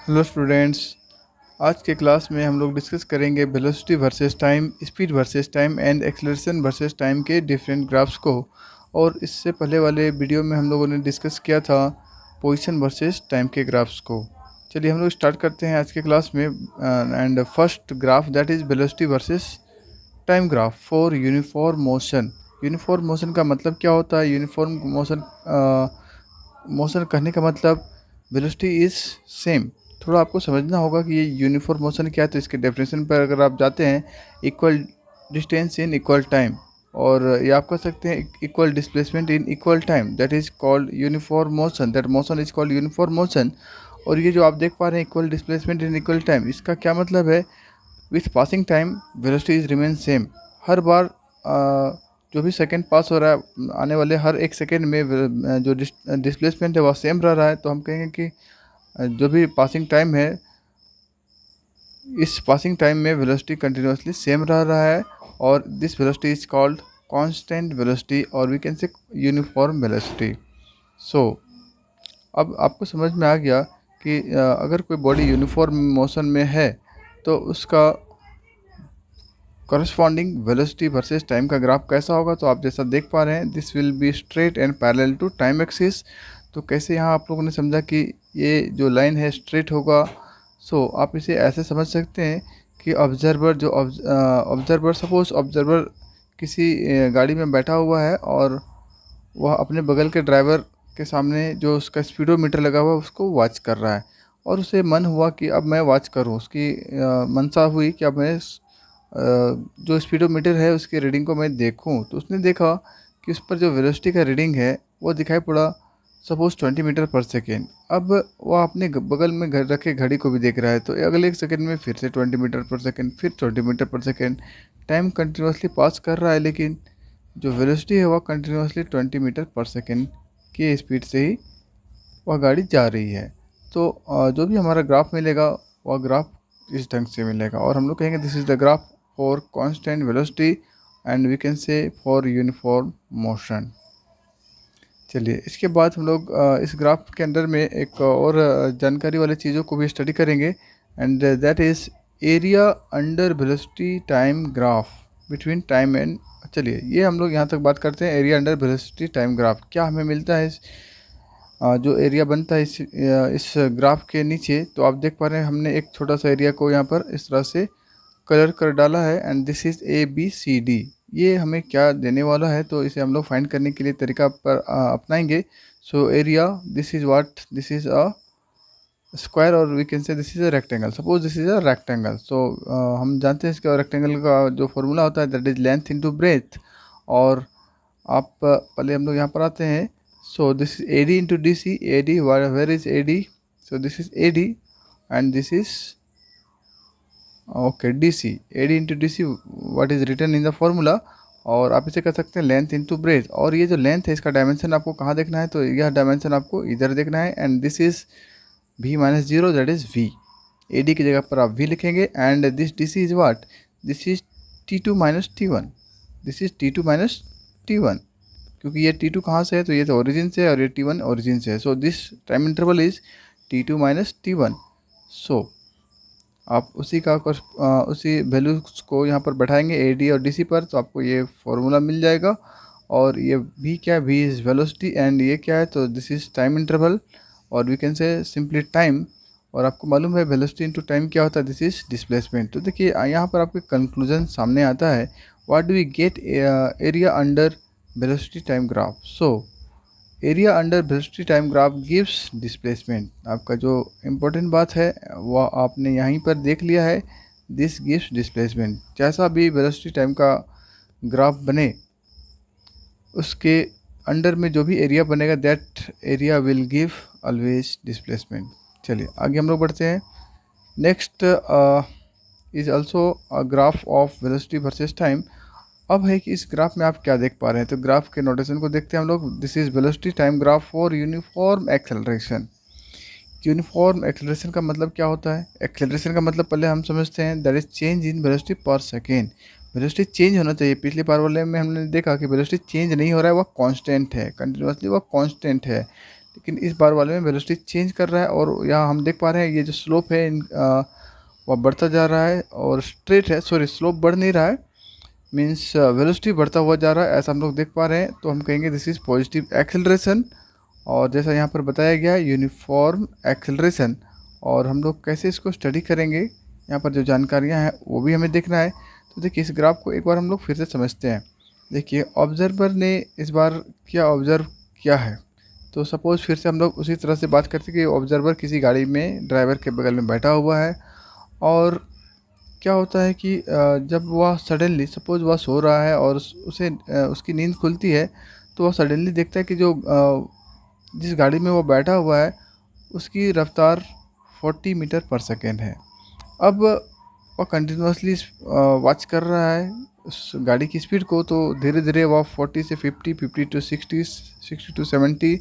Hello students. आज के class में हम लोग डिस्कस करेंगे velocity versus time, speed versus time and acceleration versus time के डिफरेंट ग्राफ्स को। और इससे पहले वाले वीडियो में हम लोगों ने डिस्कस किया था पोजीशन वर्सेस टाइम के ग्राफ्स को। चलिए हम लोग स्टार्ट करते हैं आज के क्लास में। And first graph that is velocity versus time graph for uniform motion. Uniform motion का मतलब क्या होता है? यूनिफॉर्म मोशन कहने का मतलब वेलोसिटी इज सेम। थोड़ा आपको समझना होगा कि ये यूनिफॉर्म मोशन क्या है। तो इसके डेफिनेशन पर अगर आप जाते हैं, equal distance in equal time, और ये आप कह सकते हैं equal displacement in equal time, that is called uniform motion. That motion is called uniform motion. और ये जो आप देख पा रहे हैं equal displacement in equal time, इसका क्या मतलब है? With passing time velocity is remain same. हर बार जो भी सेकंड पास हो रहा है, आने वाले हर एक सेकंड में जो डिस्प्लेसमेंट है वह सेम रह रहा है। तो हम कहेंगे कि जो भी पासिंग टाइम है, इस पासिंग टाइम में वेलोसिटी कंटिन्यूसली सेम रह रहा है, और this velocity is called constant velocity, और we can say uniform velocity. So अब आपको समझ में आ गया कि अगर कोई बॉडी यूनिफॉर्म मोशन में है तो उसका करस्पॉन्डिंग वेलोसिटी वर्सेस टाइम का ग्राफ कैसा होगा। तो आप जैसा देख पा रहे हैं, this will be straight and parallel to time axis. तो कैसे यहाँ आप लोगों ने समझा कि ये जो लाइन है स्ट्रेट होगा। सो आप इसे ऐसे समझ सकते हैं कि ऑब्जर्वर सपोज ऑब्जर्वर किसी गाड़ी में बैठा हुआ है, और वह अपने बगल के ड्राइवर के सामने जो उसका स्पीडोमीटर लगा हुआ है उसको वॉच कर रहा है, और उसे मन हुआ कि अब मैं वॉच करूं। उसकी मनसा हुई कि अब मैं जो स्पीडोमीटर है उसके रीडिंग को मैं देखूं। तो उसने देखा कि उस पर जो वेलोसिटी का रीडिंग है वो दिखाई पड़ा सपोज 20 मीटर पर सेकेंड। अब वह अपने बगल में घर रखे घड़ी को भी देख रहा है, तो अगले एक सेकंड में फिर से 20 मीटर पर सेकेंड, फिर 20 metre per second. Time continuously पास कर रहा है, लेकिन जो वेलोसिटी है वह कंटिन्यूसली 20 मीटर पर सेकेंड की स्पीड से ही वह गाड़ी जा रही है। तो जो भी हमारा ग्राफ मिलेगा वह ग्राफ इस ढंग से मिलेगा, और हम लोग कहेंगे this is the graph for constant velocity and we can say for uniform motion. चलिए इसके बाद हम लोग इस ग्राफ के अंदर में एक और जानकारी वाली चीज़ों को भी स्टडी करेंगे, and that is area under velocity time graph between time and. चलिए ये हम लोग यहाँ तक बात करते हैं area under velocity time graph क्या हमें मिलता है। जो एरिया बनता है इस ग्राफ के नीचे, तो आप देख पा रहे हैं हमने एक छोटा सा एरिया को यहाँ पर इस तरह से कलर कर डाला है, एंड दिस इज़ ABCD। ये हमें क्या देने वाला है, तो इसे हम लोग फाइंड करने के लिए तरीका पर अपनाएंगे। So area, this is what, this is a square, और we can say this is a rectangle. Suppose this is a rectangle. So हम जानते हैं इसका रेक्टेंगल का जो फॉर्मूला होता है that is length into breadth. और आप पहले हम लोग यहाँ पर आते हैं। So this is AD into DC। AD, where is AD? So this is AD, and this is okay DC। AD into DC what is written in the formula. और आप इसे कर सकते हैं लेंथ इंटू ब्रेथ। और ये जो length है इसका डायमेंशन आपको कहाँ देखना है, तो यह डायमेंशन आपको इधर देखना है, and this is V-0, that is V। AD की जगह पर आप V लिखेंगे, and this DC is what, this is T2 minus T1। This is T2 minus T1, क्योंकि ये T2 कहाँ से है, तो ये तो ओरिजिन से है, और ये T1 ओरिजिन से है। So this time interval is T2 minus T1। सो आप उसी वैल्यूज को यहाँ पर बैठाएंगे AD और DC पर, तो आपको ये फॉर्मूला मिल जाएगा। और ये V क्या है, V इज़ वेलोसिटी, एंड ये क्या है, तो दिस इज़ टाइम इंटरवल, और we can say simply time. और आपको मालूम है वेलोसिटी इंटू टाइम क्या होता है, दिस इज़ डिस्प्लेसमेंट। तो देखिए यहाँ पर आपके कंक्लूजन सामने आता है। What do we get area under velocity time graph. So area under velocity time graph gives displacement. आपका जो इम्पोर्टेंट बात है वह आपने यहीं पर देख लिया है, दिस गिव्स डिस्प्लेसमेंट। जैसा भी वेलोसिटी टाइम का ग्राफ बने, उसके अंडर में जो भी एरिया बनेगा that area will give always displacement. चलिए आगे हम लोग बढ़ते हैं। Next is also a graph of velocity versus time. अब है कि इस ग्राफ में आप क्या देख पा रहे हैं, तो ग्राफ के नोटेशन को देखते हैं हम लोग। This is velocity time graph for uniform acceleration. Uniform acceleration का मतलब क्या होता है? एक्सेलरेशन का मतलब पहले हम समझते हैं that is change in velocity पर सेकेंड। वेलोसिटी चेंज होना चाहिए। पिछले बार वाले में हमने देखा कि वेलोसिटी चेंज नहीं हो रहा है, वह कांस्टेंट है, कंटिन्यूसली वह कांस्टेंट है। लेकिन इस बार वाले में वेलोसिटी चेंज कर रहा है, और यहाँ हम देख पा रहे हैं ये जो स्लोप है वह बढ़ता जा रहा है और स्ट्रेट है, सॉरी स्लोप बढ़ नहीं रहा है, मीन्स वेलोसिटी बढ़ता हुआ जा रहा है, ऐसा हम लोग देख पा रहे हैं। तो हम कहेंगे दिस इज़ पॉजिटिव एक्सेलरेशन, और जैसा यहाँ पर बताया गया है यूनिफॉर्म एक्सेलरेशन। और हम लोग कैसे इसको स्टडी करेंगे, यहाँ पर जो जानकारियाँ हैं वो भी हमें देखना है। तो देखिए इस ग्राफ को एक बार हम लोग फिर से समझते हैं। देखिए ऑब्जर्वर ने इस बार क्या ऑब्जर्व किया है, तो सपोज़ फिर से हम लोग उसी तरह से बात करते हैं कि ऑब्जर्वर किसी गाड़ी में ड्राइवर के बगल में बैठा हुआ है, और क्या होता है कि जब वह सडनली सपोज़ वह सो रहा है और उसे उसकी नींद खुलती है, तो वह सडनली देखता है कि जो जिस गाड़ी में वो बैठा हुआ है उसकी रफ्तार 40 मीटर पर सेकेंड है। अब वह कंटिन्यूसली वॉच कर रहा है उस गाड़ी की स्पीड को, तो धीरे धीरे वह 40 से 50, 50 टू 60, 60 टू 70,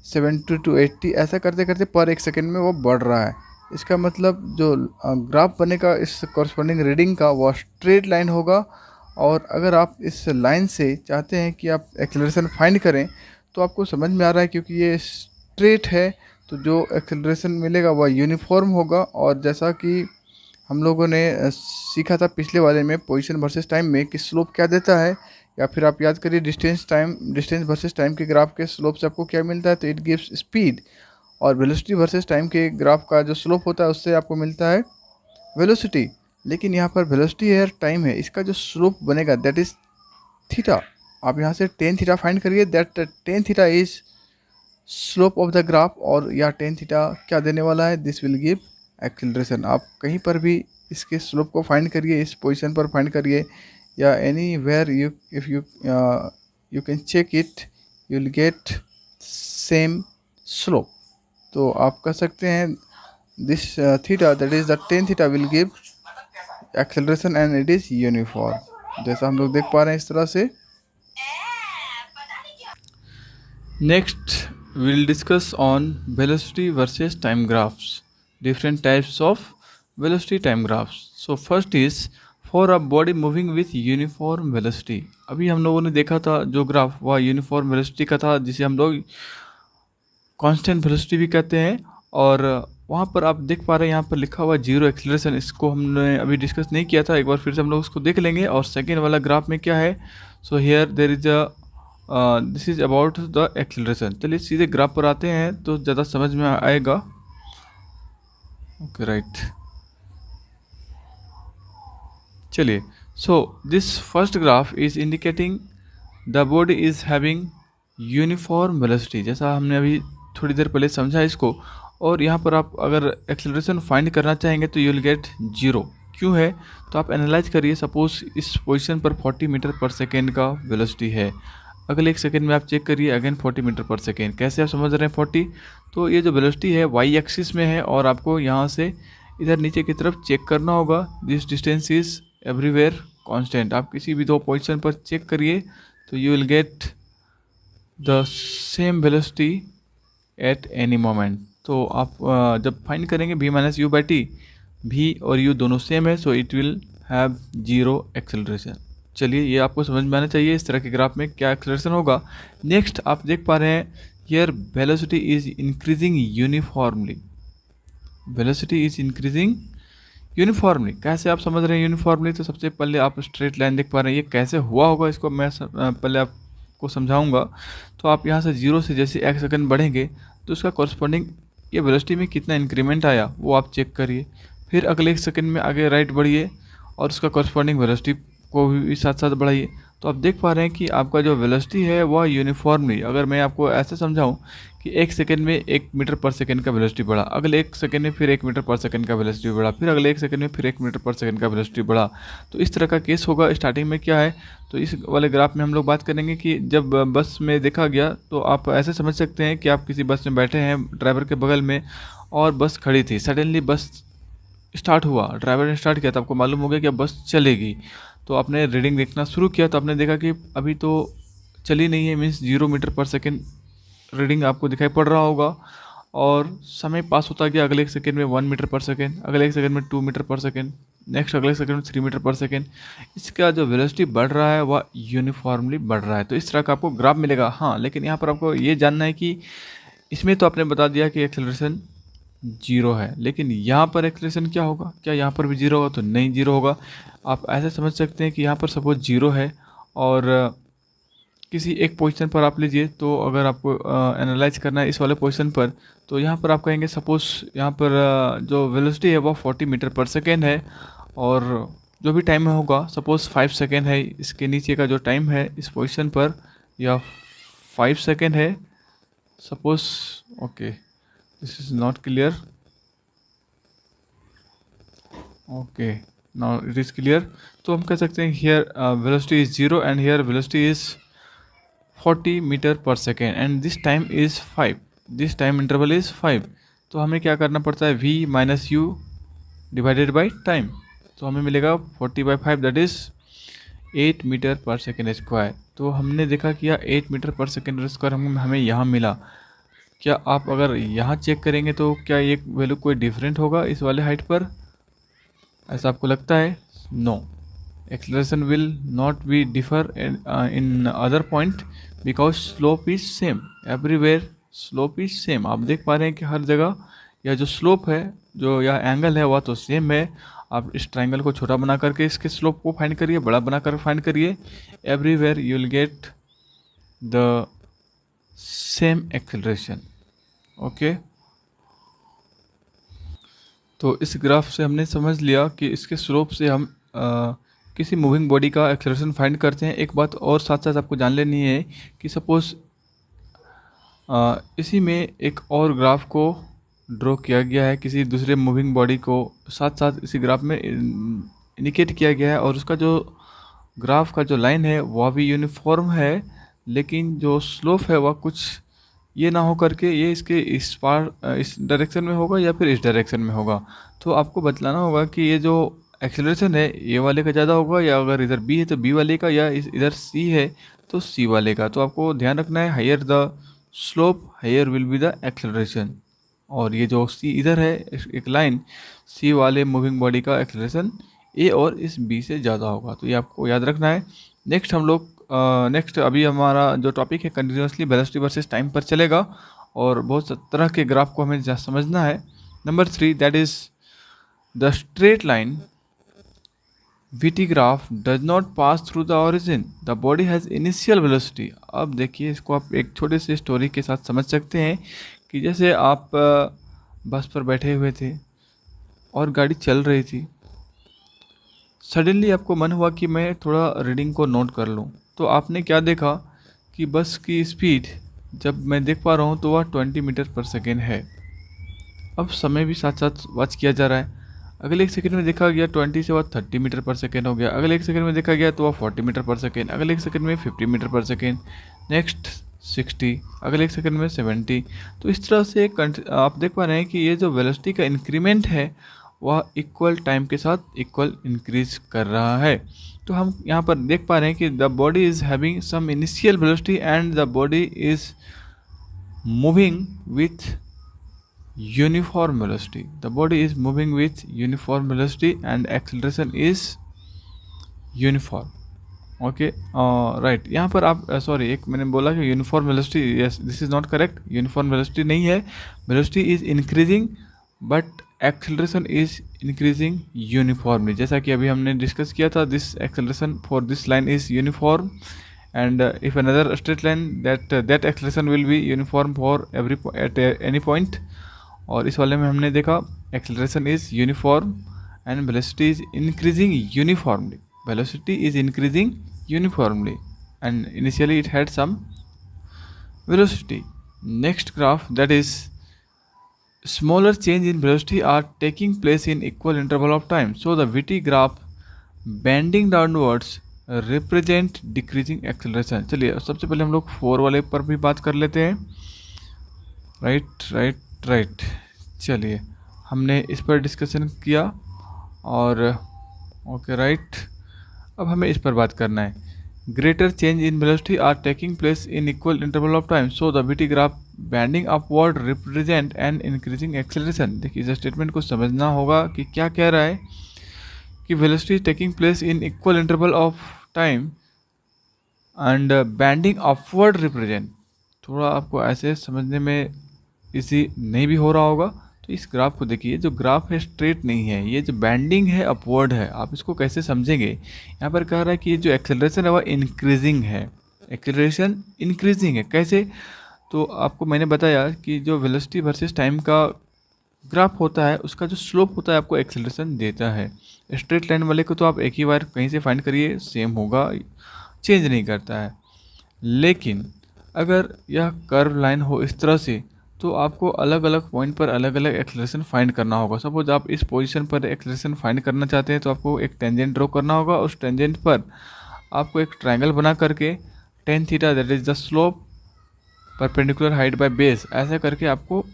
70 टू 80 ऐसा करते करते पर एक सेकेंड में वो बढ़ रहा है। इसका मतलब जो ग्राफ बनेगा इस कॉरस्पॉन्डिंग रीडिंग का वो स्ट्रेट लाइन होगा। और अगर आप इस लाइन से चाहते हैं कि आप एक्सेलरेशन फाइंड करें, तो आपको समझ में आ रहा है क्योंकि ये स्ट्रेट है, तो जो एक्सेलरेशन मिलेगा वह यूनिफॉर्म होगा। और जैसा कि हम लोगों ने सीखा था पिछले वाले में पोजीशन वर्सेस टाइम में कि स्लोप क्या देता है, या फिर आप याद करिए डिस्टेंस वर्सेस टाइम के ग्राफ के स्लोप से आपको क्या मिलता है, तो इट गिव्स स्पीड। और वेलोसिटी वर्सेस टाइम के ग्राफ का जो स्लोप होता है उससे आपको मिलता है वेलोसिटी। लेकिन यहाँ पर वेलोसिटी है, टाइम है, इसका जो स्लोप बनेगा दैट इज़ थीटा। आप यहाँ से टेन थीटा फाइंड करिए, that tan theta is slope of the graph. और या टेन थीटा क्या देने वाला है, दिस विल गिव एक्सेलरेशन। आप कहीं पर भी इसके स्लोप को फाइंड करिए, इस पोजीशन पर फाइंड करिए, या anywhere you if you can check it, you will get same slope. तो आप कह सकते हैं this theta that is the tan theta will give acceleration and it is uniform, जैसा हम लोग देख पा रहे हैं इस तरह से। Next we'll discuss on velocity versus time graphs, different types of velocity time graphs. So first is for a body moving with uniform velocity. अभी हम लोगों ने देखा था जो ग्राफ वह यूनिफॉर्म वेलोसिटी का था, जिसे हम लोग कांस्टेंट वेलोसिटी भी कहते हैं। और वहाँ पर आप देख पा रहे हैं यहाँ पर लिखा हुआ जीरो एक्सेलरेशन, इसको हमने अभी डिस्कस नहीं किया था, एक बार फिर से हम लोग उसको देख लेंगे। और सेकेंड वाला ग्राफ में क्या है, so here there is a this is about the acceleration. चलिए सीधे ग्राफ पर आते हैं तो ज़्यादा समझ में आएगा। ओके राइट, चलिए। So this first graph is indicating the body is having uniform velocity, जैसा हमने अभी थोड़ी देर पहले समझा इसको। और यहाँ पर आप अगर एक्सेलरेशन फाइंड करना चाहेंगे तो यू विल गेट जीरो। क्यों है, तो आप एनालाइज करिए। सपोज इस पोजीशन पर 40 मीटर पर सेकेंड का वेलोसिटी है, अगले एक सेकेंड में आप चेक करिए अगेन 40 मीटर पर सेकेंड। कैसे आप समझ रहे हैं 40, तो ये जो वेलोसिटी है वाई एक्सिस में है, और आपको यहाँ से इधर नीचे की तरफ चेक करना होगा। This distance is everywhere constant. आप किसी भी दो पोजीशन पर चेक करिए तो you will get the same velocity at any moment. तो आप जब फाइंड करेंगे v minus you by T, v और u दोनों सेम है, so it will have zero acceleration. चलिए ये आपको समझ में आना चाहिए इस तरह के ग्राफ में क्या एक्सेलरेशन होगा। नेक्स्ट आप देख पा रहे हैं here velocity is increasing uniformly, velocity is increasing uniformly. कैसे आप समझ रहे हैं यूनिफॉर्मली, तो सबसे पहले आप स्ट्रेट लाइन देख पा रहे हैं, ये कैसे हुआ होगा इसको मैं पहले आपको समझाऊंगा। तो आप यहाँ से जीरो से जैसे एक सेकंड बढ़ेंगे तो उसका कॉरस्पॉन्डिंग ये वेलोसिटी में कितना इंक्रीमेंट आया वो आप चेक करिए। फिर अगले एक सेकंड में आगे राइट बढ़िए और उसका कॉरस्पॉन्डिंग वेलोसिटी को भी साथ साथ बढ़ाइए। तो आप देख पा रहे हैं कि आपका जो वेलोसिटी है वह यूनिफॉर्मली, अगर मैं आपको ऐसे समझाऊं कि एक सेकंड में 1 मीटर पर सेकंड का वेलोसिटी बढ़ा, अगले एक सेकंड में फिर 1 मीटर पर सेकंड का वेलोसिटी बढ़ा, फिर अगले एक सेकंड में फिर 1 मीटर पर सेकंड का वेलोसिटी बढ़ा। तो इस तरह का केस होगा। स्टार्टिंग में क्या है, तो इस वाले ग्राफ में हम लोग बात करेंगे कि जब बस में देखा गया, तो आप ऐसे समझ सकते हैं कि आप किसी बस में बैठे हैं ड्राइवर के बगल में और बस खड़ी थी। सडनली बस स्टार्ट हुआ, ड्राइवर ने स्टार्ट किया तो आपको मालूम हो गया कि अब बस चलेगी। तो आपने रीडिंग देखना शुरू किया तो आपने देखा कि अभी तो चली नहीं है, means 0 metre per second reading आपको दिखाई पड़ रहा होगा। और समय पास होता गया, अगले एक सेकेंड में 1 मीटर पर सेकेंड, अगले एक सेकेंड में 2 मीटर पर सेकेंड, नेक्स्ट अगले सेकेंड में 3 मीटर पर सेकेंड। इसका जो वेलोसिटी बढ़ रहा है वह यूनिफॉर्मली बढ़ रहा है। तो इस तरह का आपको ग्राफ मिलेगा। हाँ, लेकिन यहाँ पर आपको ये जानना है कि इसमें तो आपने बता दिया कि एक्सेलरेशन 0 है, लेकिन यहाँ पर एक्सेलरेशन क्या होगा? क्या यहाँ पर भी 0 होगा? तो नहीं, 0 होगा। आप ऐसे समझ सकते हैं कि यहाँ पर सपोज 0 है और किसी एक पोजीशन पर आप लीजिए, तो अगर आपको एनालाइज करना है इस वाले पोजीशन पर, तो यहाँ पर आप कहेंगे सपोज यहाँ पर जो वेलोसिटी है वो 40 मीटर पर सेकेंड है, और जो भी टाइम होगा सपोज 5 सेकेंड है, इसके नीचे का जो टाइम है इस पोजीशन पर या 5 सेकेंड है suppose. Okay, this is not clear. Okay, now it is clear. तो हम कह सकते हैं here velocity is 0 and here velocity is 40 metre per second and this time is 5, this time interval is 5। तो हमें क्या करना पड़ता है? v minus u divided by time. तो हमें मिलेगा 40/5 that is 8 metre per second square. तो हमने देखा कि यह 8 मीटर पर सेकेंड स्क्वायर हमें यहाँ मिला। क्या आप अगर यहाँ चेक करेंगे तो क्या ये वैल्यू कोई डिफरेंट होगा इस वाले हाइट पर? ऐसा आपको लगता है? No, acceleration will not be differ in other point because slope is same everywhere, slope is same। आप देख पा रहे हैं कि हर जगह यह जो स्लोप है, जो यह एंगल है, वह तो सेम है। आप इस ट्राइंगल को छोटा बना करके इसके स्लोप को फाइंड करिए, बड़ा बना कर फाइंड करिए। Everywhere you will get the same acceleration. Okay, तो इस ग्राफ से हमने समझ लिया कि इसके स्लोप से हम किसी मूविंग बॉडी का एक्सेलरेशन फाइंड करते हैं। एक बात और साथ साथ आपको जान लेनी है कि सपोज इसी में एक और ग्राफ को ड्रॉ किया गया है, किसी दूसरे मूविंग बॉडी को साथ साथ इसी ग्राफ में इंडिकेट किया गया है, और उसका जो ग्राफ का जो लाइन है वह भी यूनिफॉर्म है, लेकिन जो स्लोप है वह कुछ ये ना हो करके ये इसके इस पार इस डायरेक्शन में होगा या फिर इस डायरेक्शन में होगा। तो आपको बतलाना होगा कि ये जो एक्सेलरेशन है ये वाले का ज़्यादा होगा, या अगर इधर बी है तो बी वाले का, या इधर सी है तो सी वाले का। तो आपको ध्यान रखना है, higher the slope higher will be the acceleration. और ये जो सी इधर है एक लाइन, सी वाले मूविंग बॉडी का एक्सेलरेशन ए और इस बी से ज़्यादा होगा। तो ये आपको याद रखना है। नेक्स्ट हम लोग नेक्स्ट अभी हमारा जो टॉपिक है कंटिन्यूसली वेलोसिटी वर्सेस टाइम पर चलेगा, और बहुत तरह के ग्राफ को हमें समझना है। Number 3 that is the straight line VT graph does not pass through the origin, the body has initial velocity. अब देखिए, इसको आप एक छोटे से स्टोरी के साथ समझ सकते हैं कि जैसे आप बस पर बैठे हुए थे और गाड़ी चल रही थी, सडनली आपको मन हुआ कि मैं थोड़ा रीडिंग को नोट कर लूँ। तो आपने क्या देखा कि बस की स्पीड जब मैं देख पा रहा हूँ तो वह 20 मीटर पर सेकेंड है। अब समय भी साथ साथ वॉच किया जा रहा है। अगले एक सेकंड में देखा गया 20 से वह 30 मीटर पर सेकेंड हो गया, अगले एक सेकंड में देखा गया तो वह 40 मीटर पर सेकेंड, अगले एक सेकंड में 50 मीटर पर सेकेंड, नेक्स्ट 60, अगले एक सेकंड में 70। तो इस तरह से आप देख पा रहे हैं कि ये जो वेलोसिटी का इंक्रीमेंट है वह इक्वल टाइम के साथ इक्वल इंक्रीज कर रहा है। तो हम यहाँ पर देख पा रहे हैं कि the body is having some initial velocity and the body is moving with uniform velocity, the body is moving with uniform velocity and acceleration is uniform। Okay, right. यहाँ पर आप सॉरी, एक मैंने बोला कि uniform velocity, yes this is not correct, uniform velocity नहीं है, velocity is increasing but acceleration is increasing uniformly. जैसा कि अभी हमने डिस्कस किया था, this acceleration for this line is uniform and if another straight line that acceleration will be uniform for every at any point। और इस वाले में हमने देखा acceleration is uniform and velocity is increasing uniformly, velocity is increasing uniformly and initially it had some velocity। Next graph, that is smaller change in velocity are taking place in equal interval of time, so the VT graph bending downwards represent decreasing acceleration. चलिए सबसे पहले हम लोग 4 वाले पर भी बात कर लेते हैं। राइट, चलिए हमने इस पर डिस्कशन किया और ओके राइट, अब हमें इस पर बात करना है। Greater change in velocity are taking place in equal interval of time, so the VT graph bending upward represent an increasing acceleration. देखिए इस स्टेटमेंट को समझना होगा कि क्या कह रहा है कि velocity taking place in equal interval of time and bending upward represent. थोड़ा आपको ऐसे समझने में इजी नहीं भी हो रहा होगा तो इस ग्राफ को देखिए, जो ग्राफ है स्ट्रेट नहीं है, ये जो बैंडिंग है अपवर्ड है। आप इसको कैसे समझेंगे, यहाँ पर कह रहा है कि ये जो एक्सेलरेशन है वह इंक्रीजिंग है, एक्सेलरेशन इंक्रीजिंग है। कैसे, तो आपको मैंने बताया कि जो वेलोसिटी वर्सेस टाइम का ग्राफ होता है उसका जो स्लोप होता है आपको एक्सेलरेशन देता है। स्ट्रेट लाइन वाले को तो आप एक ही बार कहीं से फाइंड करिए सेम होगा, चेंज नहीं करता है। लेकिन अगर यह कर्व लाइन हो इस तरह से तो आपको अलग अलग पॉइंट पर अलग अलग एक्सेलरेशन फाइंड करना होगा। सपोज आप इस पोजीशन पर एक्सेलरेशन फाइंड करना चाहते हैं तो आपको एक टेंजेंट ड्रॉ करना होगा। उस टेंजेंट पर आपको एक ट्रायंगल बना करके tan theta that is the slope perpendicular height by base, ऐसा करके आपको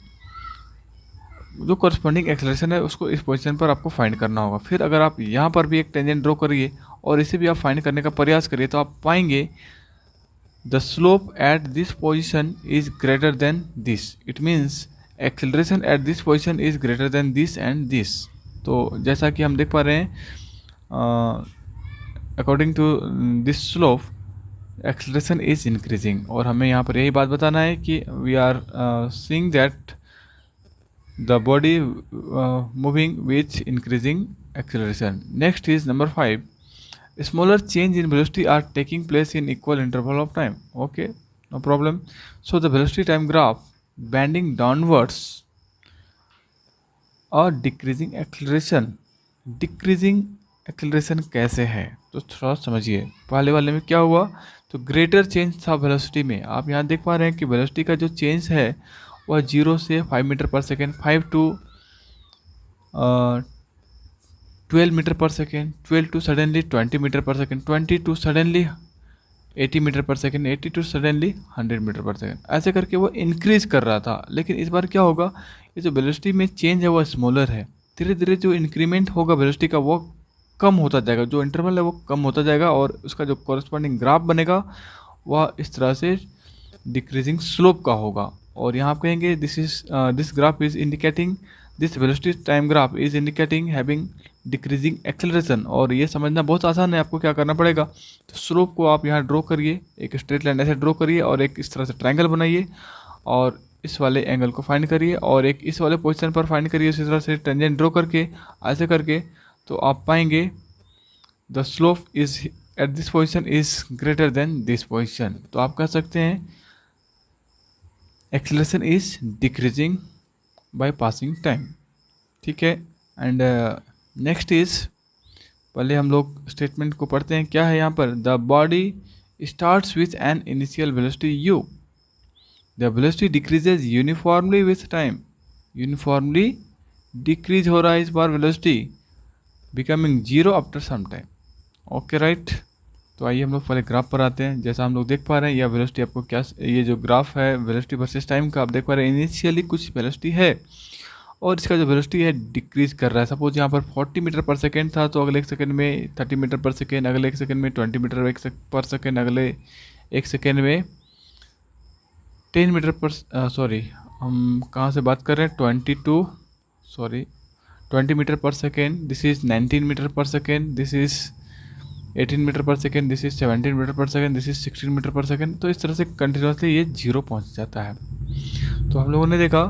जो करस्पॉन्डिंग एक्सेलरेशन है उसको इस पोजीशन पर आपको फाइंड करना होगा। फिर अगर आप यहाँ पर भी एक टेंजेंट ड्रॉ करिए और इसे भी आप फाइंड करने का प्रयास करिए तो आप पाएंगे the slope at this position is greater than this, it means acceleration at this position is greater than this and this. तो जैसा कि हम देख पा रहे हैं according to this slope acceleration is increasing, और हमें यहाँ पर यही बात बताना है कि we are seeing that the body moving with increasing acceleration. Next is number 5. Smaller change in velocity are taking place in equal interval of time. Okay, no problem. So the velocity time graph bending downwards और decreasing acceleration कैसे है, तो थोड़ा समझिए। पहले वाले में क्या हुआ, तो ग्रेटर चेंज था वेलोसिटी में। आप यहाँ देख पा रहे हैं कि वेलोसिटी का जो चेंज है वह 0 से 5 metre per second, 5 to 12 metre per second, 12 to suddenly 20 metre per second, 20 to suddenly 80 metre per second, 80 to suddenly 100 metre per second, ऐसे करके वो इंक्रीज कर रहा था। लेकिन इस बार क्या होगा, ये जो वेलोसिटी में चेंज है वो स्मॉलर है। धीरे धीरे जो इंक्रीमेंट होगा वेलोसिटी का वो कम होता जाएगा, जो इंटरवल है वो कम होता जाएगा और उसका जो कॉरस्पॉन्डिंग ग्राफ बनेगा वह इस तरह से डिक्रीजिंग स्लोप का होगा। और यहाँ आप कहेंगे this graph is indicating, this velocity time graph is indicating having decreasing acceleration. और ये समझना बहुत आसान है, आपको क्या करना पड़ेगा, तो स्लोप को आप यहाँ ड्रॉ करिए, एक स्ट्रेट लाइन ऐसे ड्रॉ करिए और एक इस तरह से ट्रायंगल बनाइए और इस वाले एंगल को फाइंड करिए और एक इस वाले पोजीशन पर फाइंड करिए इसी तरह से टेंजेंट ड्रॉ करके, ऐसे करके तो आप पाएंगे the slope is eight this position is greater than this position. तो आप कह सकते हैं acceleration is decreasing by passing time. ठीक है, एंड नेक्स्ट इज, पहले हम लोग स्टेटमेंट को पढ़ते हैं। क्या है यहाँ पर, the body starts with an initial velocity u, the velocity decreases uniformly with time, uniformly decrease हो रहा है इस बार velocity, becoming zero after some time. Okay right, तो आइए हम लोग पहले ग्राफ पर आते हैं। जैसा हम लोग देख पा रहे हैं यह वेलोसिटी आपको क्या, ये जो ग्राफ है वेलोसिटी वर्सेस टाइम का, आप देख पा रहे हैं इनिशियली कुछ वेलोसिटी है और इसका जो वेलोसिटी है डिक्रीज कर रहा है। सपोज यहाँ पर 40 मीटर पर सेकेंड था तो अगले एक सेकेंड में 30 मीटर पर सेकेंड, अगले एक सेकेंड में 20 मीटर पर सेकेंड, अगले एक सेकेंड में 10 मीटर पर सॉरी हम कहाँ से बात कर रहे हैं, 20 metre per second, this is 19 metre per second, this is 18 metre per second, this is 17 metre per second, this is 16 metre per second. तो इस तरह से कंटिन्यूसली ये जीरो पहुँच जाता है। तो हम लोगों ने देखा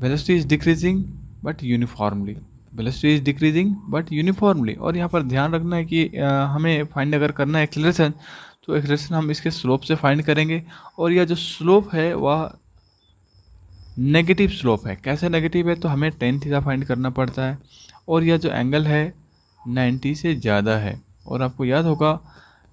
velocity is decreasing but uniformly, velocity is decreasing but uniformly. और यहाँ पर ध्यान रखना है कि हमें फाइंड अगर करना है एक्सेलरेशन तो एक्सेलरेशन हम इसके स्लोप से फाइंड करेंगे और यह जो स्लोप है वह नेगेटिव स्लोप है। कैसे नेगेटिव है, तो हमें टेन थीटा फाइंड करना पड़ता है और यह जो एंगल है 90 से ज़्यादा है। और आपको याद होगा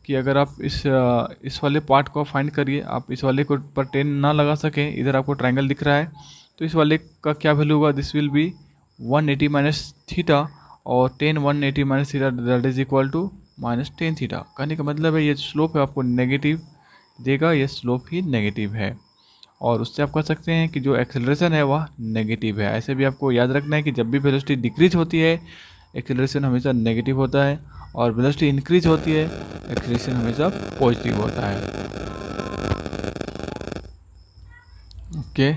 कि अगर आप इस वाले पार्ट को फाइंड करिए, आप इस वाले को पर 10 ना लगा सकें, इधर आपको ट्रायंगल दिख रहा है तो इस वाले का क्या वैल्यू होगा, this will be 180 minus theta और 10 180 minus theta that is equal to minus 10 theta. कहने का मतलब है ये स्लोप है आपको नेगेटिव देगा, ये स्लोप ही नेगेटिव है और उससे आप कह सकते हैं कि जो एक्सेलरेशन है वह नेगेटिव है। ऐसे भी आपको याद रखना है कि जब भी वेलोसिटी डिक्रीज होती है एक्सेलरेशन हमेशा नेगेटिव होता है और वेलोसिटी इंक्रीज होती है एक्सेलरेशन हमेशा पॉजिटिव होता है। Okay,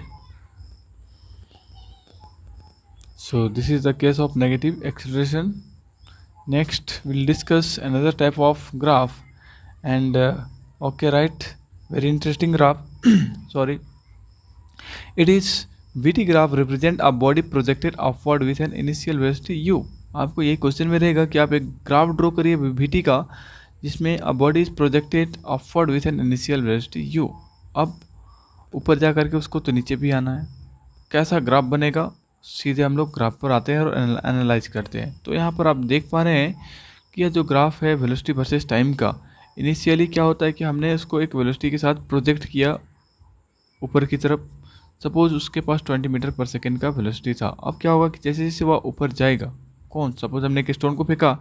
so this is the case of negative acceleration. Next we'll discuss another type of graph and okay right, very interesting graph sorry, it is VT graph represent a body projected upward with an initial velocity u। आपको यही question में रहेगा कि आप एक graph draw करिए VT का, जिसमें a body is projected upward with an initial velocity u। अब ऊपर जा करके उसको तो नीचे भी आना है। कैसा ग्राफ बनेगा, सीधे हम लोग ग्राफ पर आते हैं और एनालाइज करते हैं। तो यहाँ पर आप देख पा रहे हैं कि यह जो ग्राफ है वेलोसिटी वर्सेस टाइम का, इनिशियली क्या होता है कि हमने उसको एक वेलोसिटी के साथ प्रोजेक्ट किया ऊपर की तरफ। सपोज उसके पास 20 मीटर पर सेकेंड का वेलोसिटी था। अब क्या होगा कि जैसे जैसे वह ऊपर जाएगा, सपोज हमने एक स्टोन को फेंका,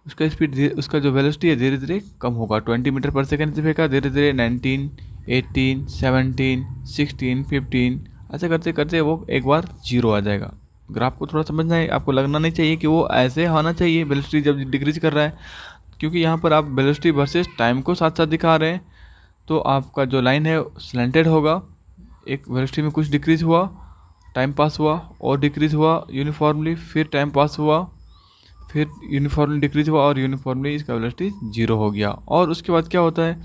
उसका स्पीड, उसका जो वेलोसिटी है धीरे धीरे कम होगा। 20 मीटर पर सेकेंड से फेंका, धीरे धीरे 19, 18, 17, 16, 15, ऐसे करते करते वो एक बार जीरो आ जाएगा। ग्राफ को थोड़ा समझना है, आपको लगना नहीं चाहिए कि वो ऐसे होना चाहिए वेलोसिटी जब डिक्रीज कर रहा है, क्योंकि यहाँ पर आप वेलोसिटी वर्सेस टाइम को साथ साथ दिखा रहे हैं। तो आपका जो लाइन है स्लैंटेड होगा। एक वेलोसिटी में कुछ डिक्रीज हुआ, टाइम पास हुआ और डिक्रीज हुआ यूनिफॉर्मली, फिर टाइम पास हुआ, फिर यूनिफॉर्मली डिक्रीज हुआ और यूनिफॉर्मली इसका वेलोसिटी जीरो हो गया। और उसके बाद क्या होता है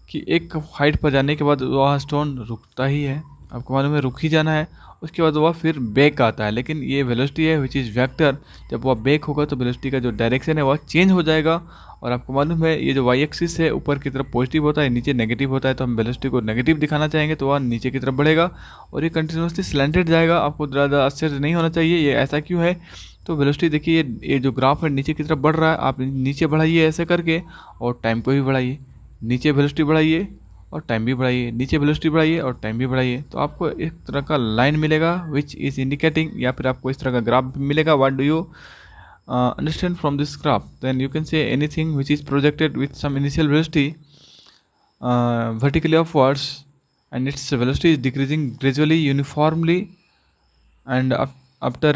कि एक हाइट पर जाने के बाद वह स्टोन रुकता ही है, आपको मालूम है रुक ही जाना है। उसके बाद वह फिर बैक आता है, लेकिन ये वेलोसिटी है विच इज़ वेक्टर। जब वह बैक होगा तो वेलोसिटी का जो डायरेक्शन है वह चेंज हो जाएगा। और आपको मालूम है ये जो वाई एक्सिस है ऊपर की तरफ पॉजिटिव होता है, नीचे नेगेटिव होता है। तो हम वेलोसिटी को नेगेटिव दिखाना चाहेंगे तो वह नीचे की तरफ बढ़ेगा और ये कंटिन्यूसली स्लैंटेड जाएगा। आपको ज़्यादा आश्चर्य नहीं होना चाहिए ये ऐसा क्यों है। तो वेलोसिटी देखिए, ये जो ग्राफ है नीचे की तरफ बढ़ रहा है, आप नीचे बढ़ाइए ऐसे करके और टाइम को भी बढ़ाइए। नीचे वेलोसिटी बढ़ाइए और टाइम भी बढ़ाइए, नीचे वेलोसिटी बढ़ाइए और टाइम भी बढ़ाइए, तो आपको एक तरह का लाइन मिलेगा विच इज़ इंडिकेटिंग, या फिर आपको इस तरह का ग्राफ मिलेगा। What do you understand from this graph? Then you can say anything which is projected with some initial velocity vertically upwards, and its velocity is decreasing gradually uniformly, and after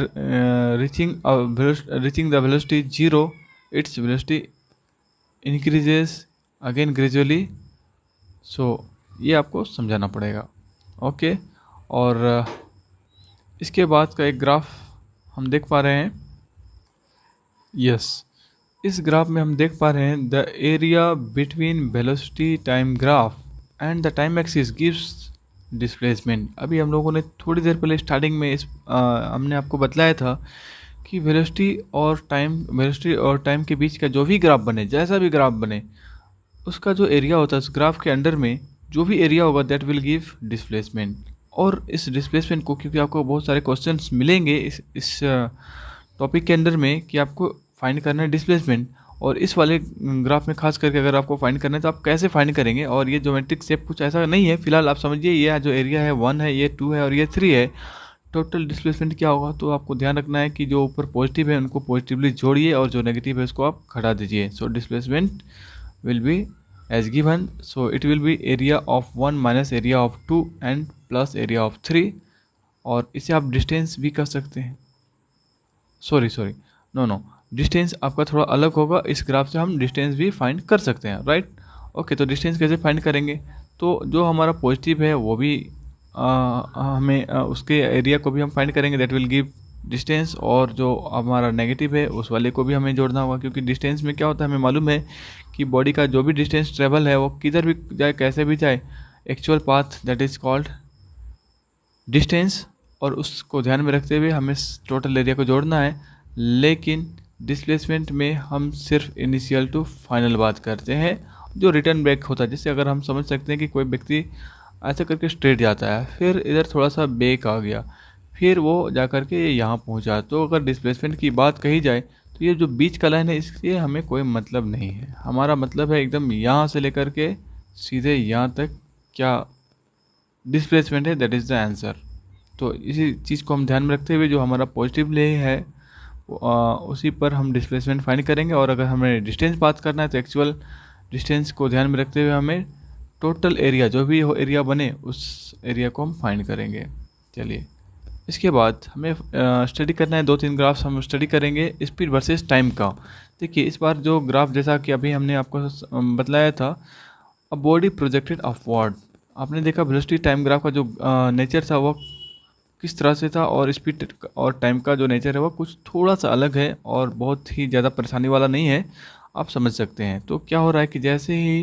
reaching the velocity 0, its velocity increases again gradually। सो ये आपको समझाना पड़ेगा। Okay, और इसके बाद का एक graph हम देख पा रहे हैं। यस, इस ग्राफ में हम देख पा रहे हैं the area between velocity time graph and the time axis gives displacement. अभी हम लोगों ने थोड़ी देर पहले स्टार्टिंग में हमने आपको बतलाया था कि वेलोसिटी और टाइम के बीच का जो भी ग्राफ बने, जैसा भी ग्राफ बने, उसका जो एरिया होता है उस ग्राफ के अंडर में जो भी एरिया होगा दैट विल गिव डिस्प्लेसमेंट। और इस डिस्प्लेसमेंट को, क्योंकि आपको बहुत सारे क्वेश्चंस मिलेंगे इस टॉपिक के अंदर में कि आपको फाइंड करना है डिस्प्लेसमेंट, और इस वाले ग्राफ में खास करके अगर आपको फाइंड करना है तो आप कैसे फाइंड करेंगे। और ये ज्योमेट्रिक शेप कुछ ऐसा नहीं है, फिलहाल आप समझिए ये जो एरिया है 1 है, ये 2 है और ये 3 है। टोटल डिस्प्लेसमेंट क्या होगा, तो आपको ध्यान रखना है कि जो ऊपर पॉजिटिव है उनको पॉजिटिवली जोड़िए और जो नेगेटिव है उसको आप घटा दीजिए। So displacement will be as given, so it will be area of 1 minus area of 2 and plus area of 3। और इसे आप डिस्टेंस भी कर सकते हैं। सॉरी नो, डिस्टेंस आपका थोड़ा अलग होगा। इस ग्राफ से हम डिस्टेंस भी फाइंड कर सकते हैं, राइट। ओके, तो डिस्टेंस कैसे फाइंड करेंगे, तो जो हमारा पॉजिटिव है वो भी हमें उसके एरिया को भी हम फाइंड करेंगे, दैट विल गिव डिस्टेंस। और जो हमारा नेगेटिव है उस वाले को भी हमें जोड़ना होगा, क्योंकि डिस्टेंस में क्या होता है हमें मालूम है कि बॉडी का जो भी डिस्टेंस ट्रेवल है वो किधर भी जाए, कैसे भी जाए, actual path that is called distance. और उसको ध्यान में रखते हुए हमें टोटल एरिया को जोड़ना है। लेकिन डिस्प्लेसमेंट में हम सिर्फ इनिशियल टू फाइनल बात करते हैं, जो रिटर्न बैक होता है। जैसे अगर हम समझ सकते हैं कि कोई व्यक्ति ऐसा करके स्ट्रेट जाता है, फिर इधर थोड़ा सा बैक आ गया, फिर वो जा कर के यहाँ पहुँचा, तो अगर डिस्प्लेसमेंट की बात कही जाए तो ये जो बीच का लाइन है इससे हमें कोई मतलब नहीं है। हमारा मतलब है एकदम यहाँ से लेकर के सीधे यहाँ तक क्या डिस्प्लेसमेंट है, दैट इज़ द आंसर। तो इसी चीज़ को हम ध्यान में रखते हुए जो हमारा पॉजिटिव ले है उसी पर हम डिस्प्लेसमेंट फाइंड करेंगे। और अगर हमें डिस्टेंस बात करना है तो एक्चुअल डिस्टेंस को ध्यान में रखते हुए हमें टोटल एरिया जो भी एरिया बने उस एरिया को हम फाइंड करेंगे। चलिए, इसके बाद हमें स्टडी करना है 2-3 ग्राफ्स हम स्टडी करेंगे स्पीड वर्सेस टाइम का। देखिए, इस बार जो ग्राफ जैसा कि अभी हमने आपको बतलाया था, अ बॉडी प्रोजेक्टेड अपवर्ड, आपने देखा वेलोसिटी टाइम ग्राफ का जो नेचर था वो किस तरह से था, और स्पीड और टाइम का जो नेचर है वो कुछ थोड़ा सा अलग है और बहुत ही ज़्यादा परेशानी वाला नहीं है, आप समझ सकते हैं। तो क्या हो रहा है कि जैसे ही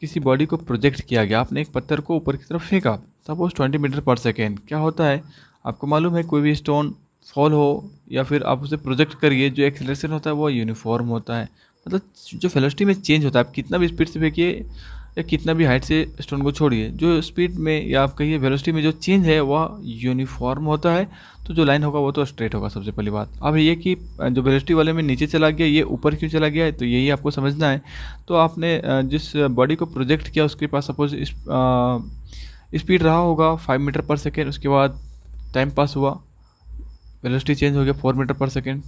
किसी बॉडी को प्रोजेक्ट किया गया, आपने एक पत्थर को ऊपर की तरफ फेंका, सपोज 20 मीटर पर सेकेंड, क्या होता है आपको मालूम है कोई भी स्टोन फॉल हो या फिर आप उसे प्रोजेक्ट करिए, जो एक्सेलरेशन होता है वो यूनिफॉर्म होता है। मतलब जो वेलोसिटी में चेंज होता है, आप कितना भी स्पीड से फेंकिए या कितना भी हाइट से स्टोन को छोड़िए, जो स्पीड में या आप कहिए वेलोसिटी में जो चेंज है वह यूनिफॉर्म होता है। तो जो लाइन होगा वो तो स्ट्रेट होगा सबसे पहली बात। अब ये कि जो वेलोसिटी वाले में नीचे चला गया, ये ऊपर क्यों चला गया है, तो यही आपको समझना है। तो आपने जिस बॉडी को प्रोजेक्ट किया उसके पास सपोज स्पीड रहा होगा 5 मीटर पर सेकेंड, उसके बाद टाइम पास हुआ, वेलोसिटी चेंज हो गया 4 मीटर पर सेकेंड,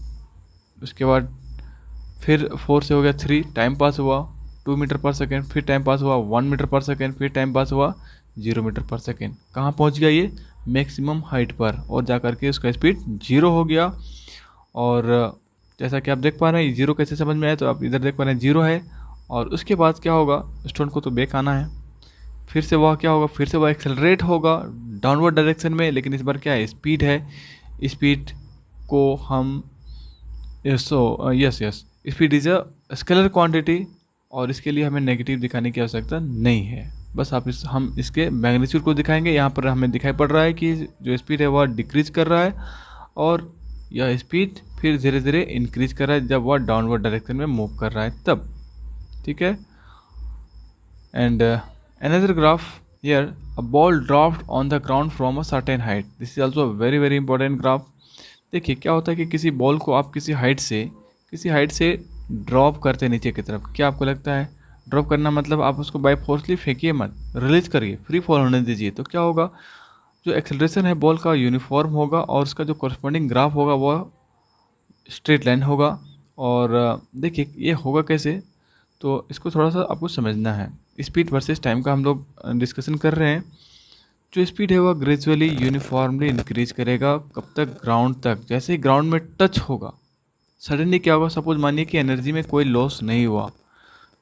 उसके बाद फिर 4 से हो गया 3, टाइम पास हुआ 2 मीटर पर सेकेंड, फिर टाइम पास हुआ 1 मीटर पर सेकेंड, फिर टाइम पास हुआ 0 मीटर पर सेकेंड। कहाँ पहुँच गया ये? मैक्सिमम हाइट पर, और जा करके उसका स्पीड 0 हो गया। और जैसा कि आप देख पा रहे हैं, 0 कैसे समझ में आया, तो आप इधर देख पा रहे हैं 0 है। और उसके बाद क्या होगा, स्टोन को तो बैक आना है, फिर से वह क्या होगा, फिर से वह एक्सेलरेट होगा डाउनवर्ड डायरेक्शन में, लेकिन इस बार क्या है, स्पीड है। स्पीड को हम yes speed is a scalar quantity, और इसके लिए हमें नेगेटिव दिखाने की आवश्यकता नहीं है। बस हम इसके मैग्नीट्यूड को दिखाएंगे। यहाँ पर हमें दिखाई पड़ रहा है कि जो स्पीड है वह डिक्रीज कर रहा है, और यह स्पीड फिर धीरे धीरे इंक्रीज कर रहा है जब वह डाउनवर्ड डायरेक्शन में मूव कर रहा है तब। ठीक है। And another graph here, a ball dropped on the ground from a certain height. This is also a very very important graph. देखिए क्या होता है कि किसी बॉल को आप किसी हाइट से ड्रॉप करते हैं नीचे की तरफ। क्या आपको लगता है ड्रॉप करना मतलब आप उसको बाय फोर्सली फेंकिए मत, रिलीज करिए, फ्री फॉल होने दीजिए। तो क्या होगा, जो एक्सेलरेशन है बॉल का यूनिफॉर्म होगा, और उसका जो कॉरस्पॉन्डिंग ग्राफ होगा वह स्ट्रेट लाइन होगा। और देखिए ये होगा कैसे, तो इसको थोड़ा सा आपको समझना है। स्पीड वर्सेस टाइम का हम लोग डिस्कशन कर रहे हैं। जो स्पीड है वह ग्रेजुअली यूनिफॉर्मली इंक्रीज करेगा, कब तक, ग्राउंड तक। जैसे ही ग्राउंड में टच होगा, सडनली क्या होगा, सपोज मानिए कि एनर्जी में कोई लॉस नहीं हुआ,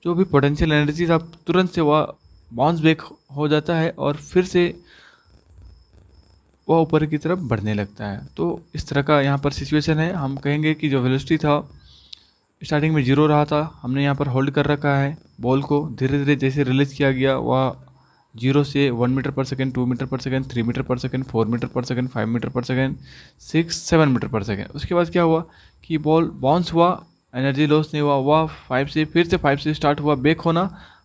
जो भी पोटेंशियल एनर्जी था तुरंत से वह बाउंस बैक हो जाता है, और फिर से वह ऊपर की तरफ बढ़ने लगता है। तो इस तरह का यहाँ पर सिचुएशन है। हम कहेंगे कि जो वेलोसिटी था स्टार्टिंग में 0 रहा था, हमने यहाँ पर होल्ड कर रखा है बॉल को, धीरे धीरे जैसे रिलीज किया गया वह 0 से 1 metre per second, 2 metre per second, 3 metre per second, 4 metre per second, 5 metre per second, 6-7 metre per second. उसके बाद क्या हुआ कि बॉल बाउंस हुआ, एनर्जी लॉस नहीं हुआ, वह 5 से स्टार्ट हुआ बैक होना,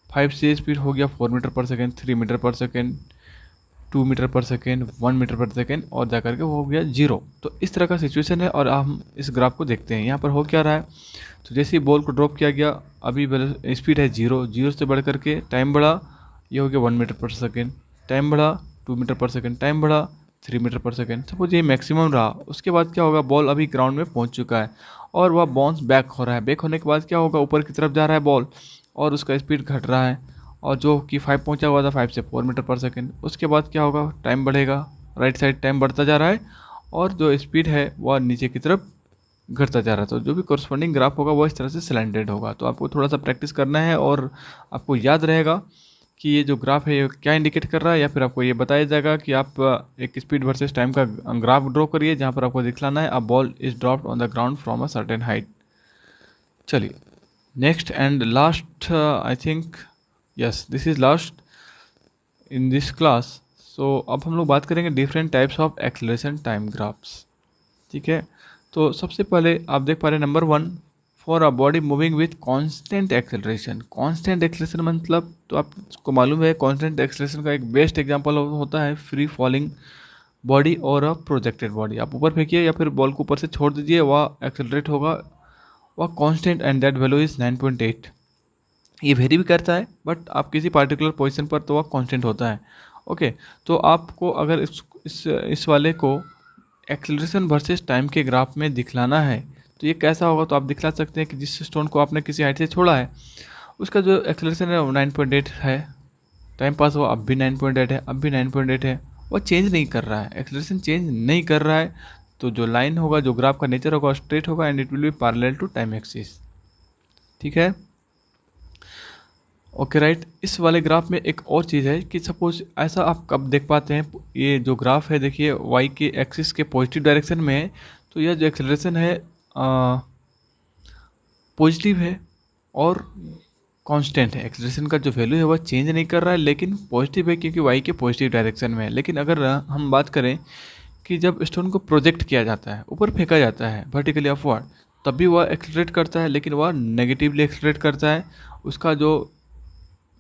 5 से स्पीड हो गया 4 metre per second, 3 metre per second, 2 metre per second, 1 metre per second, और जा करके वो हो गया 0। तो इस तरह का सिचुएशन है। और हम इस ग्राफ को देखते हैं यहाँ पर हो क्या रहा है। तो जैसे ही बॉल को ड्रॉप किया गया, अभी स्पीड है 0, 0 से बढ़ करके टाइम बढ़ा, ये हो गया 1 मीटर पर सेकेंड, टाइम बढ़ा 2 मीटर पर सेकेंड, टाइम बढ़ा 3 मीटर पर सेकेंड। सपोज ये मैक्सिमम रहा। उसके बाद क्या होगा, बॉल अभी ग्राउंड में पहुंच चुका है और वह बाउंस बैक हो रहा है। बैक होने के बाद क्या होगा, ऊपर की तरफ जा रहा है बॉल, और उसका स्पीड घट रहा है, और जो कि 5 पहुंचा हुआ था 5 से 4 मीटर पर सेकेंड। उसके बाद क्या होगा, टाइम बढ़ेगा, राइट साइड टाइम बढ़ता जा रहा है, और जो स्पीड है वह नीचे की तरफ घटता जा रहा है। तो जो भी कॉरस्पॉन्डिंग ग्राफ होगा वो इस तरह से स्लैंटेड होगा। तो आपको थोड़ा सा प्रैक्टिस करना है, और आपको याद रहेगा कि ये जो ग्राफ है ये क्या इंडिकेट कर रहा है, या फिर आपको ये बताया जाएगा कि आप एक स्पीड वर्सेस टाइम का ग्राफ ड्रॉ करिए, जहाँ पर आपको दिखलाना है a ball is dropped on the ground from a certain height. चलिए next and last, I think yes this is last in this class. So अब हम लोग बात करेंगे different types of acceleration time graphs. ठीक है। तो सबसे पहले आप देख पा रहे हैं number 1, for a body moving with constant acceleration. Constant acceleration मतलब तो आपको मालूम है, कांस्टेंट एक्सेलरेशन का एक बेस्ट एग्जांपल होता है फ्री फॉलिंग बॉडी और अ प्रोजेक्टेड बॉडी। आप ऊपर फेंकिए या फिर बॉल को ऊपर से छोड़ दीजिए, वह एक्सेलरेट होगा, वह constant, and that value is 9.8। ये वेरी भी करता है, बट आप किसी पार्टिकुलर पोजीशन पर तो वह कांस्टेंट होता है। ओके। तो आपको अगर इस वाले को एक्सेलरेशन वर्सेस टाइम के ग्राफ में दिखलाना है तो ये कैसा होगा, तो आप दिखला सकते हैं कि जिस स्टोन को आपने किसी हाइट से छोड़ा है उसका जो एक्सेलरेशन है वो 9.8 है, टाइम पास हुआ अब भी 9.8 है, अब भी 9.8 है, वो चेंज नहीं कर रहा है, एक्सेलरेशन चेंज नहीं कर रहा है। तो जो लाइन होगा, जो ग्राफ का नेचर होगा स्ट्रेट होगा, and it will be parallel to time axis. ठीक है। Okay right. इस वाले ग्राफ में एक और चीज़ है कि सपोज ऐसा आप कब देख पाते हैं, ये जो ग्राफ है देखिए वाई के एक्सिस के पॉजिटिव डायरेक्शन में है, तो यह जो एक्सेलरेशन है पॉजिटिव है और कांस्टेंट है। एक्सेलरेशन का जो वैल्यू है वह चेंज नहीं कर रहा है, लेकिन पॉजिटिव है क्योंकि वाई के पॉजिटिव डायरेक्शन में है। लेकिन अगर हम बात करें कि जब स्टोन को प्रोजेक्ट किया जाता है, ऊपर फेंका जाता है वर्टिकली अपवर्ड, तब भी वह एक्सलरेट करता है, लेकिन वह नेगेटिवली एक्सलरेट करता है। उसका जो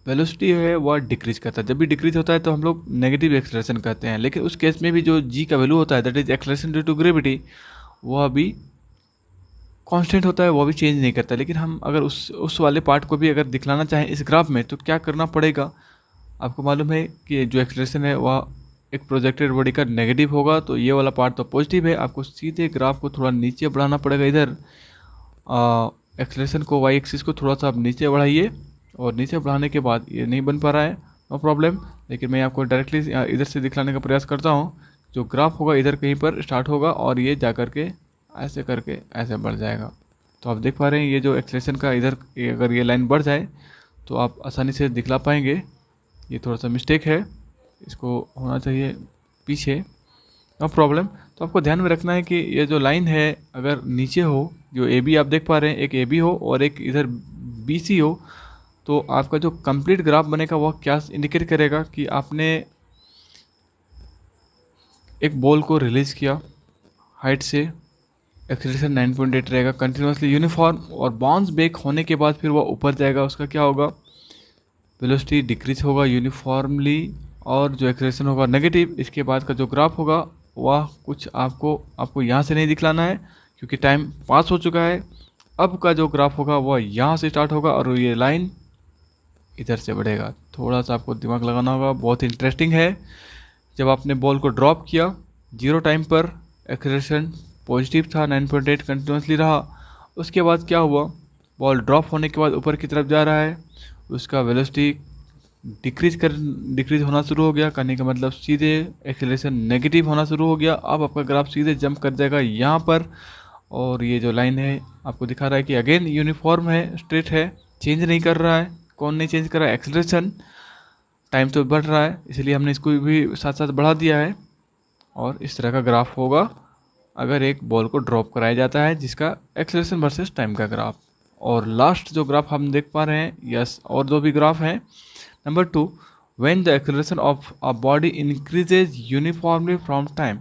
वेलोसिटी है वह डिक्रीज करता है। जब भी डिक्रीज होता है तो हम लोग नेगेटिव एक्सलेशन कहते हैं, लेकिन उस केस में भी जो जी का वैल्यू होता है, that is acceleration due to gravity, वह भी कांस्टेंट होता है, वह भी चेंज नहीं करता। लेकिन हम अगर उस वाले पार्ट को भी अगर दिखलाना चाहें इस ग्राफ में, तो क्या करना पड़ेगा? आपको मालूम है कि जो एक्सलेशन है वह एक प्रोजेक्टेड बॉडी का नेगेटिव होगा, तो ये वाला पार्ट तो पॉजिटिव है। आपको सीधे ग्राफ को थोड़ा नीचे बढ़ाना पड़ेगा। इधर एक्सलेशन को, वाई एक्सिस को थोड़ा सा आप नीचे बढ़ाइए, और नीचे बढ़ाने के बाद ये नहीं बन पा रहा है, नो प्रॉब्लम, लेकिन मैं आपको डायरेक्टली इधर से दिखलाने का प्रयास करता हूँ। जो ग्राफ होगा इधर कहीं पर स्टार्ट होगा और ये जा करके ऐसे करके ऐसे बढ़ जाएगा। तो आप देख पा रहे हैं ये जो एक्सलेशन का इधर अगर ये लाइन बढ़ जाए तो आप आसानी से दिखला पाएंगे। ये थोड़ा सा मिस्टेक है, इसको होना चाहिए पीछे, नो प्रॉब्लम। तो आपको ध्यान में रखना है कि ये जो लाइन है अगर नीचे हो, जो ए बी आप देख पा रहे हैं, एक ए बी हो और एक इधर बी सी हो, तो आपका जो कंप्लीट ग्राफ बनेगा वह क्या इंडिकेट करेगा कि आपने एक बॉल को रिलीज किया हाइट से, एक्सीलरेशन 9.8 रहेगा, कंटिन्यूसली यूनिफॉर्म, और बाउंस बैक होने के बाद फिर वह ऊपर जाएगा। उसका क्या होगा? वेलोसिटी डिक्रीज होगा यूनिफॉर्मली, और जो एक्सीलरेशन होगा नेगेटिव। इसके बाद का जो ग्राफ होगा वह कुछ आपको यहाँ से नहीं दिखलाना है क्योंकि टाइम पास हो चुका है। अब का जो ग्राफ होगा वह यहाँ से स्टार्ट होगा और ये लाइन इधर से बढ़ेगा। थोड़ा सा आपको दिमाग लगाना होगा, बहुत इंटरेस्टिंग है। जब आपने बॉल को ड्रॉप किया 0 टाइम पर, एक्सीलरेशन पॉजिटिव था, 9.8 कंटिन्यूसली रहा। उसके बाद क्या हुआ? बॉल ड्रॉप होने के बाद ऊपर की तरफ जा रहा है, उसका वेलोसिटी डिक्रीज होना शुरू हो गया। कहने का मतलब सीधे एक्सीलरेशन नेगेटिव होना शुरू हो गया। अब आपका ग्राफ सीधे जंप कर जाएगा यहाँ पर, और ये जो लाइन है आपको दिखा रहा है कि अगेन यूनिफॉर्म है, स्ट्रेट है, चेंज नहीं कर रहा है। कौन नहीं चेंज कर रहा है? एक्सीलरेशन। टाइम तो बढ़ रहा है, इसलिए हमने इसको भी साथ साथ बढ़ा दिया है। और इस तरह का ग्राफ होगा अगर एक बॉल को ड्रॉप कराया जाता है, जिसका एक्सीलरेशन वर्सेस टाइम का ग्राफ। और लास्ट जो ग्राफ हम देख पा रहे हैं, यस, और दो भी ग्राफ हैं। Number 2, when the acceleration of a body increases uniformly from time.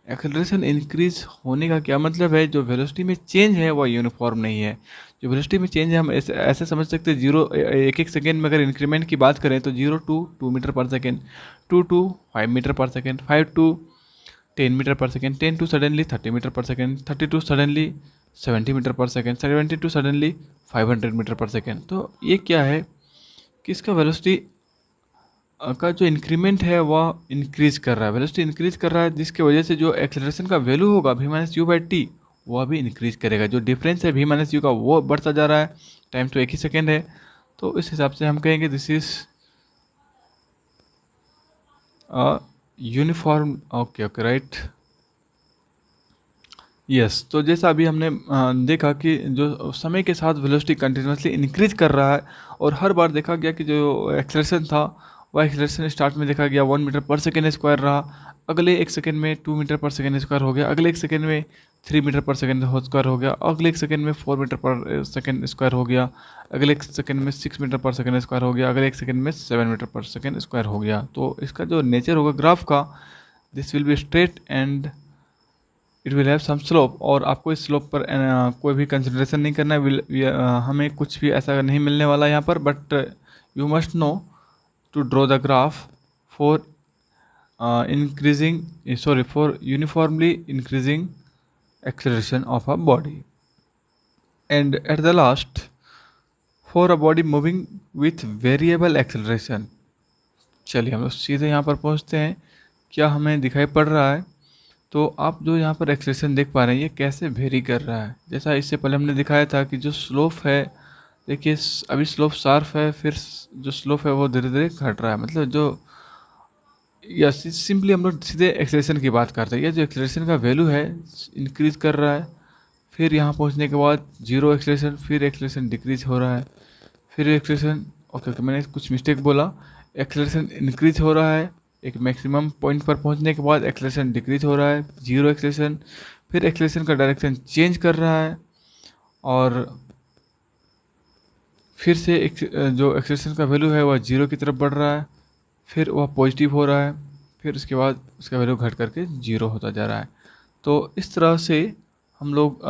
Acceleration increase होने का क्या मतलब है? जो वेलोसिटी में चेंज है वह यूनिफॉर्म नहीं है। जो वेलोसिटी में चेंज है हम ऐसे समझ सकते हैं, 0 1 सेकेंड में अगर इंक्रीमेंट की बात करें तो 0 to 2 metre per second, 2 to 5 metre per second, 5 to 10 metre per second, 10 to suddenly 30 metre per second, 30 to suddenly 70 metre per second, 70 to suddenly 500 metre per second. तो ये क्या है कि इसका वेलोसिटी का जो इंक्रीमेंट है वह इंक्रीज कर रहा है, वेलोसिटी इंक्रीज कर रहा है, जिसकी वजह से जो एक्सेलरेशन का वैल्यू होगा v minus you by T, वह भी इंक्रीज करेगा। जो डिफरेंस है v माइनस यू का वो बढ़ता जा रहा है। टाइम तो 1 ही सेकेंड है, तो इस हिसाब से हम कहेंगे this is uniform. Okay right, yes. तो जैसा अभी हमने देखा कि जो समय के साथ वेलोसिटी कंटिन्यूसली इंक्रीज कर रहा है, और हर बार देखा गया कि जो एक्सेलरेशन था वह एक्सेलरेशन स्टार्ट में देखा गया 1 मीटर पर सेकेंड स्क्वायर रहा, अगले 1 सेकेंड में 2 मीटर पर सेकेंड स्क्वायर हो गया, अगले 1 सेकेंड में 3 मीटर पर सेकेंड स्क्वायर हो गया, अगले 1 सेकेंड में 4 मीटर पर सेकेंड स्क्वायर हो गया, अगले 1 सेकेंड में 6 मीटर पर सेकेंड स्क्वायर हो गया, अगले 1 सेकेंड में 7 मीटर पर सेकेंड स्क्वायर हो गया। तो इसका जो नेचर होगा ग्राफ का, this will be straight and it will have some slope. और आपको इस स्लोप पर कोई भी कंसिडरेशन नहीं करना है, हमें कुछ भी ऐसा नहीं मिलने वाला यहाँ पर, but you must know to draw the graph for for uniformly increasing acceleration of a body, and at the last, for a body moving with variable acceleration। चलिए हम लोग सीधे यहाँ पर पहुँचते हैं। क्या हमें दिखाई पड़ रहा है? तो आप जो यहाँ पर एक्सेलरेशन देख पा रहे हैं ये कैसे वेरी कर रहा है। जैसा इससे पहले हमने दिखाया था कि जो स्लोप है, देखिए अभी स्लोप शार्प है, फिर जो स्लोप है वो धीरे धीरे घट रहा है। मतलब जो या सिंपली हम लोग सीधे एक्सेलरेशन की बात करते हैं, ये जो एक्सेलरेशन का वैल्यू है इंक्रीज कर रहा है, फिर यहाँ पहुँचने के बाद 0 एक्सेलरेशन, फिर एक्सेलरेशन डिक्रीज हो रहा है, फिर एक्सेलरेशन ओके मैंने कुछ मिस्टेक बोला, एक्सेलरेशन इंक्रीज हो रहा है, एक मैक्सिमम पॉइंट पर पहुंचने के बाद एक्सेलरेशन डिक्रीज हो रहा है, 0 एक्सेलरेशन, फिर एक्सेलरेशन का डायरेक्शन चेंज कर रहा है, और फिर से जो एक्सेलरेशन का वैल्यू है वह 0 की तरफ बढ़ रहा है, फिर वह पॉजिटिव हो रहा है, फिर उसके बाद उसका वैल्यू घट करके 0 होता जा रहा है। तो इस तरह से हम लोग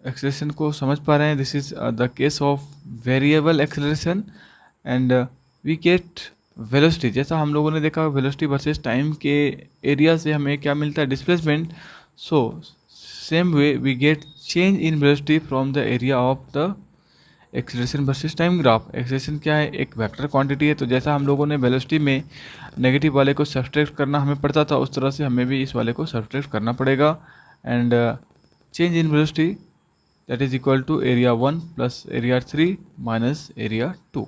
एक्सेलरेशन को समझ पा रहे हैं। This is the case of variable acceleration and we get velocity. जैसा हम लोगों ने देखा वेलोसिटी वर्सेस टाइम के एरिया से हमें क्या मिलता है, displacement. So same way we get change in velocity from the area of the acceleration versus time graph. Acceleration क्या है, एक वेक्टर क्वांटिटी है। तो जैसा हम लोगों ने वेलोसिटी में नेगेटिव वाले को सब्सट्रैक्ट करना हमें पड़ता था, उस तरह से हमें भी इस वाले को सब्सट्रैक्ट करना पड़ेगा। And change in velocity that is equal to area 1 plus area 3 minus area 2।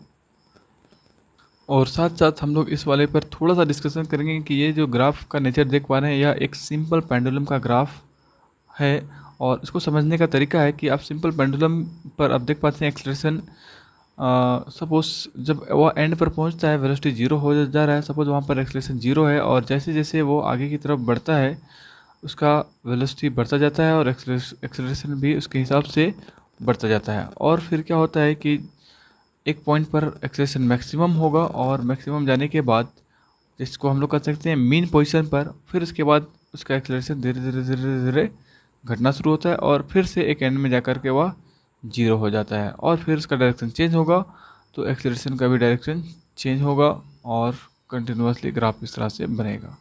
और साथ साथ हम लोग इस वाले पर थोड़ा सा डिस्कशन करेंगे कि ये जो ग्राफ का नेचर देख पा रहे हैं, यह एक सिंपल पेंडुलम का ग्राफ है। और इसको समझने का तरीका है कि आप सिंपल पेंडुलम पर आप देख पाते हैं एक्सेलरेशन, सपोज जब वो एंड पर पहुंचता है वेलोसिटी 0 हो जा रहा है। सपोज वहाँ पर एक्सेलरेशन 0 है और जैसे जैसे वो आगे की तरफ बढ़ता है उसका वेलोसिटी बढ़ता जाता है और एक्सेलरेशन भी उसके हिसाब से बढ़ता जाता है। और फिर क्या होता है कि एक पॉइंट पर एक्सेलरेशन मैक्सिमम होगा और मैक्सिमम जाने के बाद जिसको हम लोग कर सकते हैं मीन पोजीशन पर, फिर उसके बाद उसका एक्सेलरेशन धीरे धीरे धीरे धीरे घटना शुरू होता है और फिर से एक एंड में जाकर के वह 0 हो जाता है और फिर उसका डायरेक्शन चेंज होगा। तो एक्सेलरेशन का भी डायरेक्शन चेंज होगा और कंटिन्यूसली ग्राफ इस तरह से बनेगा।